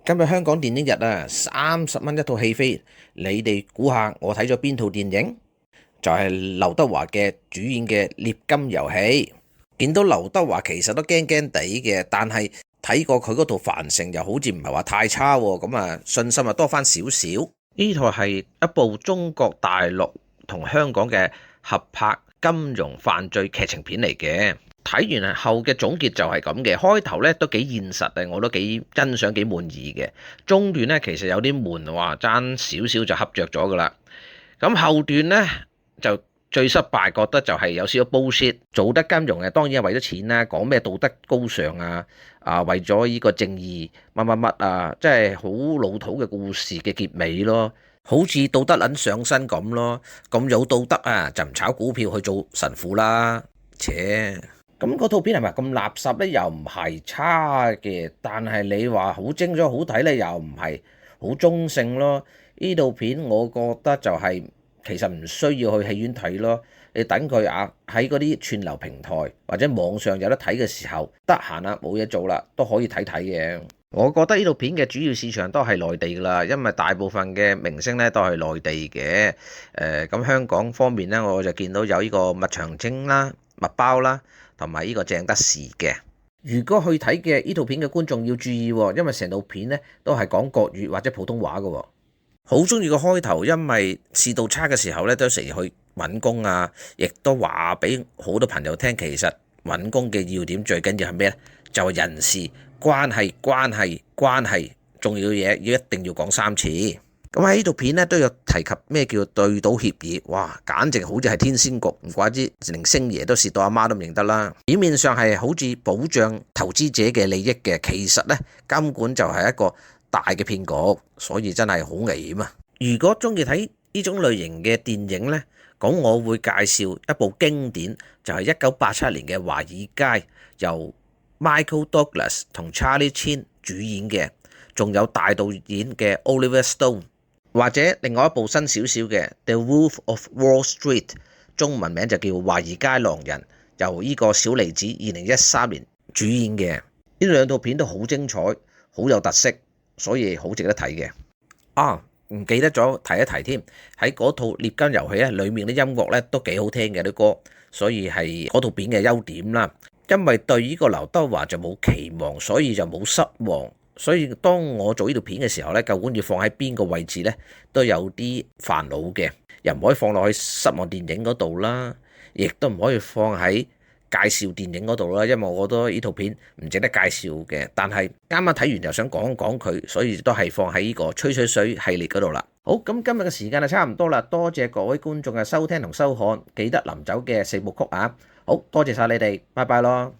今日香港電影日啊，30蚊一套戲飛，你哋估下我睇咗邊套電影？就係劉德華嘅主演嘅《獵金遊戲》。見到劉德華其實都驚驚地嘅，但係睇過佢嗰套《繁城》又好似唔係話太差喎，咁啊信心啊多翻少少。呢套係一部中國大陸同香港嘅合拍金融犯罪劇情片嚟嘅。睇完後嘅總結就係咁嘅，開頭咧都幾現實啊，我都幾欣賞幾滿意嘅。中段咧其實有啲悶，話爭少少就恰着咗噶啦。咁後段咧就最失敗，覺得就係有少少 bullshit。做得金融嘅當然係為咗錢啦，講咩道德高尚啊，為咗呢個正義乜乜乜啊，即係好老土嘅故事嘅結尾咯，好似道德撚上身咁咯。咁有道德啊就唔炒股票去做神父啦，切！咁嗰套片係咪咁垃圾咧？又唔係差嘅，但係你話好精咗好睇咧，又唔係好中性咯。呢套片我覺得就係其實唔需要去戲院睇咯，你等佢啊喺嗰啲串流平台或者網上有得睇嘅時候，得閒啦冇嘢做啦都可以睇睇嘅。我覺得呢套片嘅主要市場都係內地㗎啦，因為大部分嘅明星咧都係內地嘅。咁香港方面咧，我就見到有呢個麥長青啦、麥包啦。同埋呢個鄭德士嘅，如果去睇嘅呢套片嘅觀眾要注意，因為成套片咧都係講國語或者普通話嘅。好中意個開頭，因為市道差嘅時候咧都成日去揾工啊，亦都話俾好多朋友聽，其實揾工嘅要點最緊要係咩咧？就係人事關係、關係、關係，重要嘢要一定要講3次。咁喺呢套片咧都有提及咩叫對賭協議，哇，簡直好似係天仙局，唔怪之連星爺都蝕到阿媽都唔認得啦。表面上係好似保障投資者嘅利益嘅，其實咧根本就係一個大嘅騙局，所以真係好危險啊！如果中意睇呢種類型嘅電影咧，咁我會介紹一部經典，就係1987年嘅《華爾街》，由 Michael Douglas 同 Charlie Chin 主演嘅，仲有大導演嘅 Oliver Stone。或者另外一部新少少嘅《The Wolf of Wall Street》，中文名就叫《華爾街狼人》，由呢個小梨子2013年主演嘅。呢兩套片都好精彩，好有特色，所以好值得睇嘅。唔記得咗提一提添，喺嗰套《獵金遊戲》咧，裡面啲音樂咧都幾好聽嘅啲歌，所以係嗰套片嘅優點啦。因為對呢個劉德華就冇期望，所以就冇失望。所以當我做呢條片嘅時候咧，究竟要放喺邊個位置咧，都有啲煩惱嘅。又唔可以放落去失望電影嗰度啦，亦都唔可以放喺介紹電影嗰度啦，因為我覺得呢套片唔值得介紹嘅。但係啱啱睇完又想講講佢，所以都係放喺呢個吹水水系列嗰度啦。好，咁今日嘅時間就差唔多啦，多謝各位觀眾嘅收聽同收看，記得臨走嘅4部曲啊！好多謝晒你哋，拜拜咯。